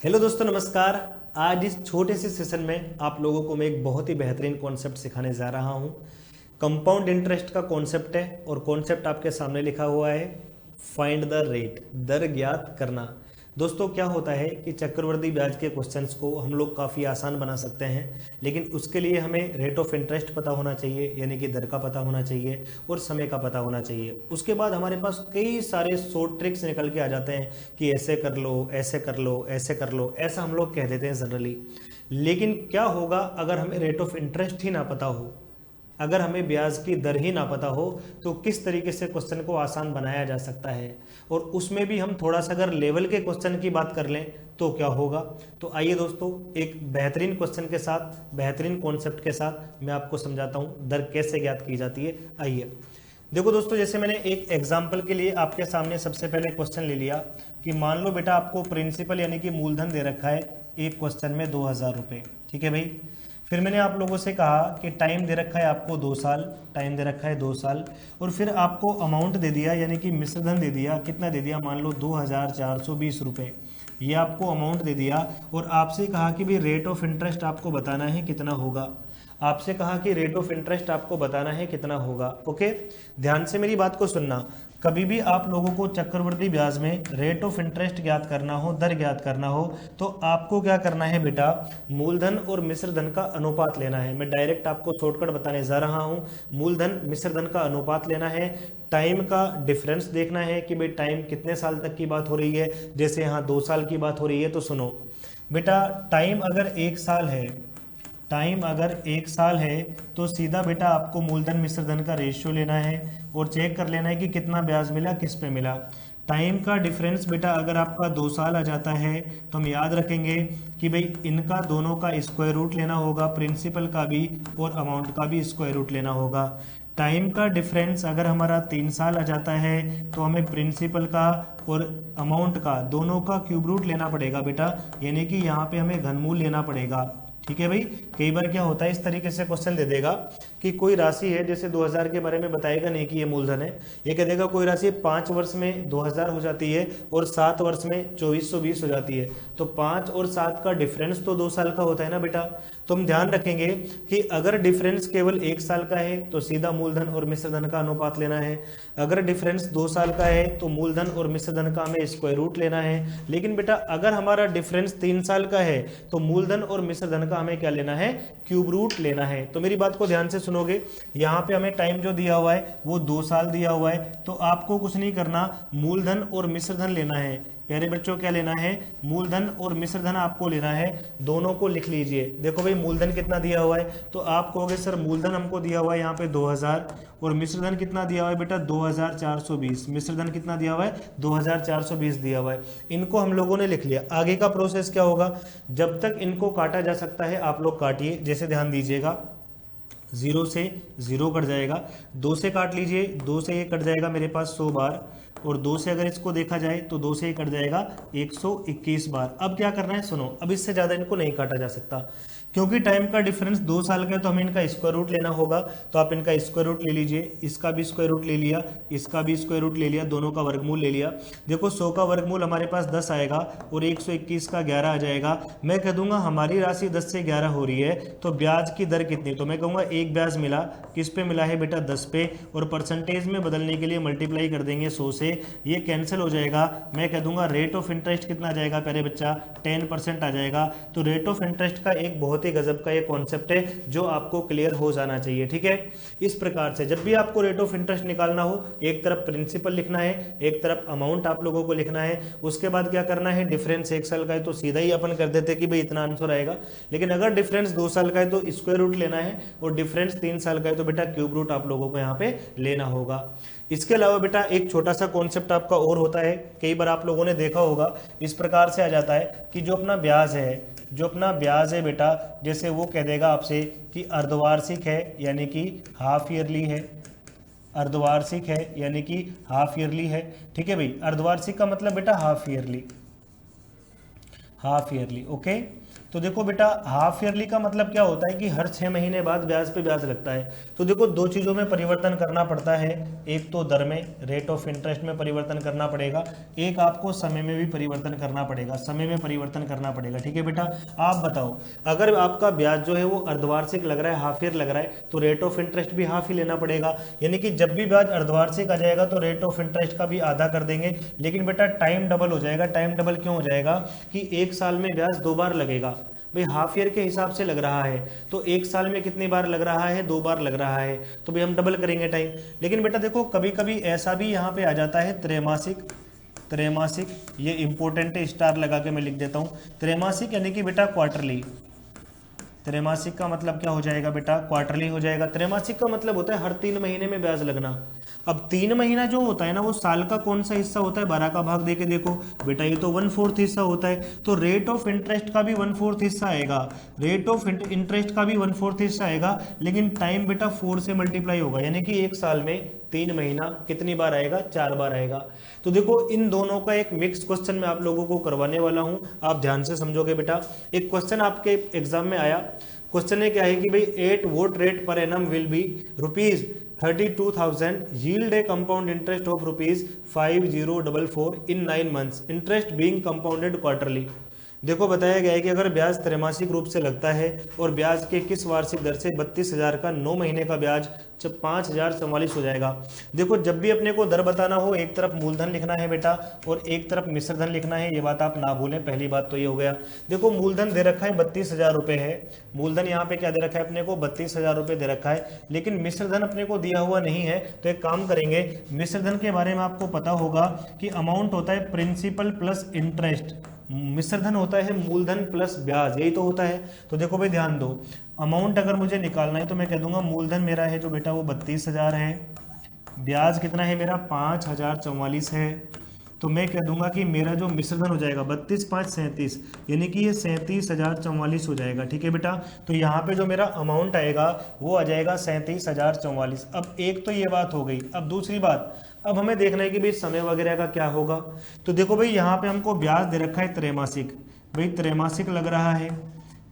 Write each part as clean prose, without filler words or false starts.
Hello दोस्तों, नमस्कार। आज इस छोटे से सेशन में आप लोगों को मैं एक बहुत ही बेहतरीन कॉन्सेप्ट सिखाने जा रहा हूं। कंपाउंड इंटरेस्ट का कॉन्सेप्ट है और कॉन्सेप्ट आपके सामने लिखा हुआ है, फाइंड द रेट, दर ज्ञात करना। दोस्तों, क्या होता है कि चक्रवृद्धि ब्याज के क्वेश्चंस को हम लोग काफ़ी आसान बना सकते हैं, लेकिन उसके लिए हमें रेट ऑफ इंटरेस्ट पता होना चाहिए, यानी कि दर का पता होना चाहिए और समय का पता होना चाहिए। उसके बाद हमारे पास कई सारे शॉर्ट ट्रिक्स निकल के आ जाते हैं कि ऐसे कर लो, ऐसे कर लो, ऐसे कर लो, ऐसा हम लोग कह देते हैं जनरली। लेकिन क्या होगा अगर हमें रेट ऑफ इंटरेस्ट ही ना पता हो, अगर हमें ब्याज की दर ही ना पता हो, तो किस तरीके से क्वेश्चन को आसान बनाया जा सकता है। और उसमें भी हम थोड़ा सा अगर लेवल के क्वेश्चन की बात कर लें तो क्या होगा। तो आइए दोस्तों, एक बेहतरीन क्वेश्चन के साथ, बेहतरीन कॉन्सेप्ट के साथ मैं आपको समझाता हूं दर कैसे ज्ञात की जाती है। आइए देखो दोस्तों, जैसे मैंने एक एग्जाम्पल के लिए आपके सामने सबसे पहले क्वेश्चन ले लिया कि मान लो बेटा आपको प्रिंसिपल यानी कि मूलधन दे रखा है एक क्वेश्चन में 2000 रुपये। ठीक है भाई। फिर मैंने आप लोगों से कहा कि टाइम दे रखा है आपको 2 साल, टाइम दे रखा है 2 साल, और फिर आपको अमाउंट दे दिया यानी कि मिश्रधन दे दिया। कितना दे दिया? मान लो 2420 रुपये, ये आपको अमाउंट दे दिया। और आपसे कहा कि भाई रेट ऑफ इंटरेस्ट आपको बताना है कितना होगा। आपसे कहा कि रेट ऑफ इंटरेस्ट आपको बताना है कितना होगा। ओके, ध्यान से मेरी बात को सुनना। कभी भी आप लोगों को चक्रवृद्धि ब्याज में रेट ऑफ इंटरेस्ट ज्ञात करना हो, दर ज्ञात करना हो, तो आपको क्या करना है बेटा? मूलधन और मिश्रधन का अनुपात लेना है। मैं डायरेक्ट आपको शॉर्टकट बताने जा रहा हूं। मूलधन मिश्रधन का अनुपात लेना है, टाइम का डिफरेंस देखना है कि भाई टाइम कितने साल तक की बात हो रही है। जैसे यहाँ 2 साल की बात हो रही है, तो सुनो बेटा, टाइम अगर 1 साल है, टाइम अगर 1 साल है तो सीधा बेटा आपको मूलधन मिश्रधन का रेशियो लेना है और चेक कर लेना है कि कितना ब्याज मिला, किस पे मिला। टाइम का डिफरेंस बेटा अगर आपका 2 साल आ जाता है तो हम याद रखेंगे कि भाई इनका दोनों का स्क्वायर रूट लेना होगा, प्रिंसिपल का भी और अमाउंट का भी स्क्वायर रूट लेना होगा। टाइम का डिफरेंस अगर हमारा 3 साल आ जाता है तो हमें प्रिंसिपल का और अमाउंट का दोनों का क्यूब रूट लेना पड़ेगा बेटा, यानी कि यहाँ पे हमें घनमूल लेना पड़ेगा। ठीक है भाई। कई बार क्या होता है, इस तरीके से क्वेश्चन दे देगा कि कोई राशि है, जैसे 2000 के बारे में बताएगा नहीं कि ये मूलधन है, ये कह देगा कोई राशि 5 वर्ष में 2000 हो जाती है और 7 वर्ष में 2420 हो जाती है। तो 5 और 7 का डिफरेंस तो 2 साल का होता है ना बेटा। तो हम ध्यान रखेंगे कि अगर डिफरेंस केवल 1 साल का है तो सीधा मूलधन और मिश्रधन का अनुपात लेना है। अगर डिफरेंस 2 साल का है तो मूलधन और मिश्रधन का हमें स्क्वायर रूट लेना है। लेकिन बेटा अगर हमारा डिफरेंस 3 साल का है तो मूलधन और मिश्रधन का हमें क्या लेना है? क्यूब रूट लेना है। तो मेरी बात को ध्यान से सुनोगे, यहाँ पे हमें टाइम जो दिया हुआ है वो 2 साल दिया हुआ है, तो आपको कुछ नहीं करना, मूलधन और मिश्रधन लेना है। प्यारे बच्चों, क्या लेना है? मूलधन और मिश्रधन आपको लेना है। दोनों को लिख लीजिए। देखो भाई, मूलधन कितना दिया हुआ है, तो आप कहोगे सर मूलधन हमको दिया हुआ है यहाँ पे 2000, और मिश्रधन कितना दिया हुआ है बेटा? 2420। मिश्रधन कितना दिया हुआ है? 2420 दिया हुआ है। इनको हम लोगों ने लिख लिया। आगे का प्रोसेस क्या होगा? जब तक इनको काटा जा सकता है आप लोग काटिए। जैसे ध्यान दीजिएगा, 0 से 0 कट जाएगा, 2 से काट लीजिए, 2 से ये कट जाएगा मेरे पास 100 बार, और 2 से अगर इसको देखा जाए तो 2 से ही कट जाएगा 121 बार। अब क्या करना है सुनो, अब इससे ज़्यादा इनको नहीं काटा जा सकता, क्योंकि टाइम का डिफरेंस 2 साल का है तो हमें इनका स्क्वायर रूट लेना होगा। तो आप इनका स्क्वायर रूट ले लीजिए, इसका भी स्क्वायर रूट ले लिया, इसका भी स्क्वायर रूट ले लिया, दोनों का वर्गमूल ले लिया। देखो 100 का वर्गमूल हमारे पास 10 आएगा और 121 का 11 आ जाएगा। मैं कह दूंगा हमारी राशि 10 से 11 हो रही है, तो ब्याज की दर कितनी? तो मैं कहूँगा एक ब्याज मिला, किस पे मिला है बेटा? 10 पे, और परसेंटेज में बदलने के लिए मल्टीप्लाई कर देंगे 100 से, ये कैंसिल हो जाएगा। मैं कह दूंगा रेट ऑफ इंटरेस्ट कितना आ जाएगा प्यारे बच्चा? 10% आ जाएगा। तो रेट ऑफ इंटरेस्ट का एक बहुत ही गजब का ये कॉन्सेप्ट है जो आपको क्लियर हो जाना चाहिए। ठीक है। इस प्रकार से जब भी आपको रेट ऑफ इंटरेस्ट निकालना हो, एक तरफ प्रिंसिपल लिखना है, एक तरफ अमाउंट आप लोगों को लिखना है। उसके बाद क्या करना है? डिफरेंस 1 साल का है तो सीधा ही अपन कर देते कि भाई इतना आंसर आएगा। लेकिन अगर डिफरेंस 2 साल का है तो स्क्वायर रूट लेना है, और डिफरेंस 3 साल का है तो बेटा क्यूब रूट आप लोगों को यहाँ पे लेना होगा। इसके अलावा बेटा एक छोटा सा कॉन्सेप्ट आपका और होता है, कई बार आप लोगों ने देखा होगा, इस प्रकार से आ जाता है कि जो अपना ब्याज है बेटा, जैसे वो कह देगा आपसे कि अर्धवार्षिक है यानी कि हाफ ईयरली है, अर्धवार्षिक है यानी कि हाफ ईयरली है। ठीक है भाई, अर्धवार्षिक का मतलब बेटा half yearly, half yearly. Okay, तो देखो बेटा हाफ ईयरली का मतलब क्या होता है कि हर 6 महीने बाद ब्याज पे ब्याज लगता है। तो देखो दो चीज़ों में परिवर्तन करना पड़ता है, एक तो दर में रेट ऑफ इंटरेस्ट में परिवर्तन करना पड़ेगा, एक आपको समय में भी परिवर्तन करना पड़ेगा, समय में परिवर्तन करना पड़ेगा। ठीक है बेटा, आप बताओ अगर आपका ब्याज जो है वो अर्धवार्षिक लग रहा है, हाफ ईयर लग रहा है, तो रेट ऑफ इंटरेस्ट भी हाफ ही लेना पड़ेगा। यानी कि जब भी ब्याज अर्धवार्षिक आ जाएगा तो रेट ऑफ इंटरेस्ट का भी आधा कर देंगे, लेकिन बेटा टाइम डबल हो जाएगा। टाइम डबल क्यों हो जाएगा कि एक साल में ब्याज 2 बार लगेगा। भाई हाफ ईयर के हिसाब से लग रहा है तो एक साल में कितनी बार लग रहा है, 2 बार लग रहा है, तो भाई हम डबल करेंगे टाइम। लेकिन बेटा देखो कभी कभी ऐसा भी यहाँ पे आ जाता है त्रैमासिक, त्रैमासिक ये इंपॉर्टेंट है, स्टार लगा के मैं लिख देता हूँ। त्रैमासिक यानी कि बेटा क्वार्टरली, त्रैमासिक का मतलब क्या हो जाएगा बेटा, क्वार्टरली हो जाएगा। त्रैमासिक का मतलब होता है हर 3 महीने में ब्याज लगना। अब 3 महीना जो होता है ना वो साल का कौन सा हिस्सा होता है, 12 का भाग देके देखो बेटा, ये तो 1/4 हिस्सा होता है। तो रेट ऑफ इंटरेस्ट का भी 1/4 हिस्सा आएगा, रेट ऑफ इंटरेस्ट का भी 1/4 हिस्सा आएगा, लेकिन टाइम बेटा 4 से मल्टीप्लाई होगा। यानी कि एक साल में 3 महीना कितनी बार आएगा, 4 बार आएगा। तो देखो इन दोनों का एक मिक्स क्वेश्चन मैं आप लोगों को करवाने वाला हूं, आप ध्यान से समझोगे बेटा। एक क्वेश्चन आपके एग्जाम में आया, क्वेश्चन है क्या है कि भाई at what rate per annum will be ₹32,000 yield a compound interest of ₹5044 in 9 months, interest being compounded quarterly। देखो बताया गया है कि अगर ब्याज त्रैमासिक रूप से लगता है और ब्याज के किस वार्षिक दर से 32,000 का 9 महीने का ब्याज जब 5,044 हो जाएगा। देखो जब भी अपने को दर बताना हो एक तरफ मूलधन लिखना है बेटा और एक तरफ मिश्र धन लिखना है, ये बात आप ना भूलें। पहली बात तो ये हो गया। देखो मूलधन दे रखा है 32,000 रुपये है, मूलधन यहाँ पे क्या दे रखा है अपने को, 32,000 रुपये दे रखा है, लेकिन मिश्र धन अपने को दिया हुआ नहीं है। तो एक काम करेंगे, मिश्र धन के बारे में आपको पता होगा कि अमाउंट होता है प्रिंसिपल प्लस इंटरेस्ट, मिश्र धन होता है मूलधन प्लस ब्याज, यही तो होता है। तो देखो भाई ध्यान दो, अमाउंट अगर मुझे निकालना है तो मैं कह दूंगा मूलधन मेरा है जो बेटा वो 32,000 है, ब्याज कितना है मेरा 5,044 है, तो मैं कह दूंगा कि मेरा जो मिश्र धन हो जाएगा 32 5 37, यानी कि ये 37,044 हो जाएगा। ठीक है बेटा, तो यहाँ पे जो मेरा अमाउंट आएगा वो आ जाएगा 37,044। अब एक तो ये बात हो गई। अब दूसरी बात, अब हमें देखना है कि भाई समय वगैरह का क्या होगा। तो देखो भाई यहाँ पे हमको ब्याज दे रखा है त्रैमासिक, भाई त्रैमासिक लग रहा है,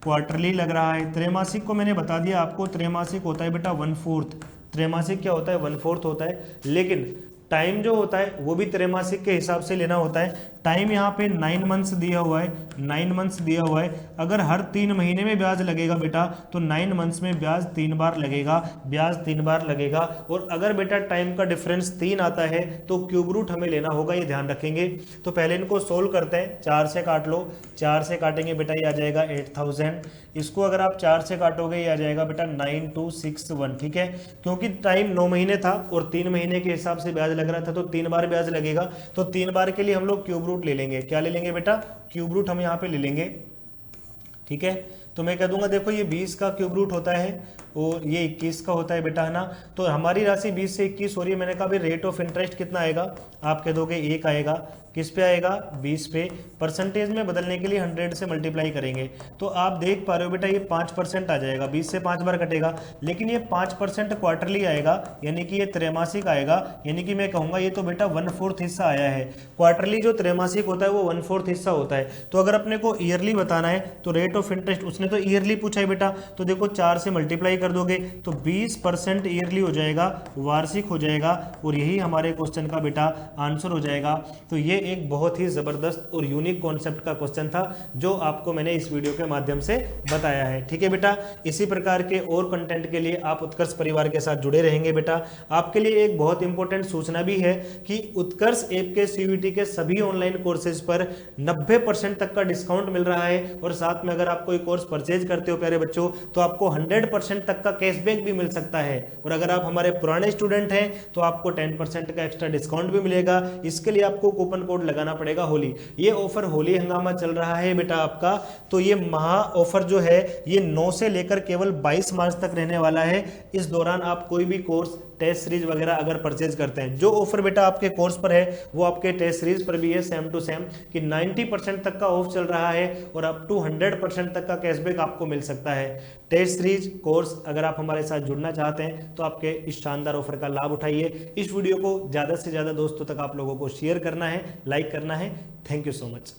क्वार्टरली लग रहा है। त्रैमासिक को मैंने बता दिया आपको, त्रैमासिक होता है बेटा 1/4, त्रैमासिक क्या होता है 1/4 होता है, लेकिन टाइम जो होता है वो भी त्रैमासिक के हिसाब से लेना होता है। टाइम यहाँ पे 9 मंथ्स दिया हुआ है, 9 मंथ्स दिया हुआ है। अगर हर 3 महीने में ब्याज लगेगा बेटा तो 9 मंथ्स में ब्याज 3 बार लगेगा, ब्याज 3 बार लगेगा। और अगर बेटा टाइम का डिफरेंस 3 आता है तो क्यूब रूट हमें लेना होगा, ये ध्यान रखेंगे। तो पहले इनको सोल्व करते हैं, 4 से काट लो, 4 से काटेंगे बेटा ये आ जाएगा 8,000, इसको अगर आप 4 से काटोगे ये आ जाएगा बेटा 9261। ठीक है, क्योंकि टाइम 9 महीने था और 3 महीने के हिसाब से ब्याज लग रहा था तो 3 बार ब्याज लगेगा। तो 3 बार के लिए हम लोग क्यूब रूट ले लेंगे। क्या ले लेंगे बेटा, क्यूब रूट हम यहाँ पे ले लेंगे। ठीक है, तो मैं कह दूंगा देखो ये 20 का क्यूब रूट होता है और ये 21 का होता है बेटा, है ना। तो हमारी राशि 20 से 21 हो रही है। मैंने कहा भाई रेट ऑफ इंटरेस्ट कितना आएगा, आप कह दोगे 1 आएगा। किस पे आएगा, 20 पे। परसेंटेज में बदलने के लिए 100 से मल्टीप्लाई करेंगे तो आप देख पा रहे हो बेटा ये 5% आ जाएगा, 20 से 5 बार कटेगा, लेकिन ये 5% क्वार्टरली आएगा, यानी कि ये त्रैमासिक आएगा। यानी कि मैं कहूँगा ये तो बेटा 1/4 हिस्सा आया है। क्वार्टरली जो त्रैमासिक होता है वो 1/4 हिस्सा होता है। तो अगर अपने को ईयरली बताना है तो रेट ऑफ इंटरेस्ट, उसने तो ईयरली पूछा है बेटा, तो देखो 4 से मल्टीप्लाई कर दोगे तो 20% ईयरली हो जाएगा, वार्षिक हो जाएगा, और यही हमारे क्वेश्चन का बेटा आंसर हो जाएगा। तो ये एक बहुत ही जबरदस्त और यूनिक कॉन्सेप्ट का क्वेश्चन था जो आपको मैंने इस वीडियो के माध्यम से बताया है। ठीक है बेटा, इसी प्रकार के और कंटेंट के लिए आप उत्कर्ष परिवार के साथ जुड़े रहेंगे बेटा। आपके लिए एक बहुत इंपॉर्टेंट सूचना भी है कि उत्कर्ष ऐप के सीयूईटी के सभी ऑनलाइन कोर्सेज पर 90% तक का डिस्काउंट मिल रहा है, और साथ में अगर आप कोई कोर्स परचेज करते हो प्यारे बच्चों तो आपको 100% तक का कैशबैक भी मिल सकता है। और अगर आप हमारे पुराने स्टूडेंट हैं तो आपको 10% का एक्स्ट्रा डिस्काउंट भी मिलेगा। इसके लिए आपको कूपन कोड लगाना पड़ेगा होली। ये ऑफर होली हंगामा चल रहा है बेटा आपका। तो ये महा ऑफर जो है ये 9 से लेकर केवल 22 मार्च तक रहने वाला है। इस दौरान आप कोई भी कोर्स, टेस्ट सीरीज वगैरह अगर परचेज करते हैं, जो ऑफर बेटा आपके कोर्स पर है वो आपके टेस्ट सीरीज पर भी है, सेम टू सेम, कि 90% तक का ऑफ चल रहा है और अप टू 100% तक का कैशबैक आपको मिल सकता है। टेस्ट सीरीज कोर्स अगर आप हमारे साथ जुड़ना चाहते हैं तो आपके इस शानदार ऑफर का लाभ उठाइए। इस वीडियो को ज़्यादा से ज़्यादा दोस्तों तक आप लोगों को शेयर करना है, लाइक करना है। Thank you so much.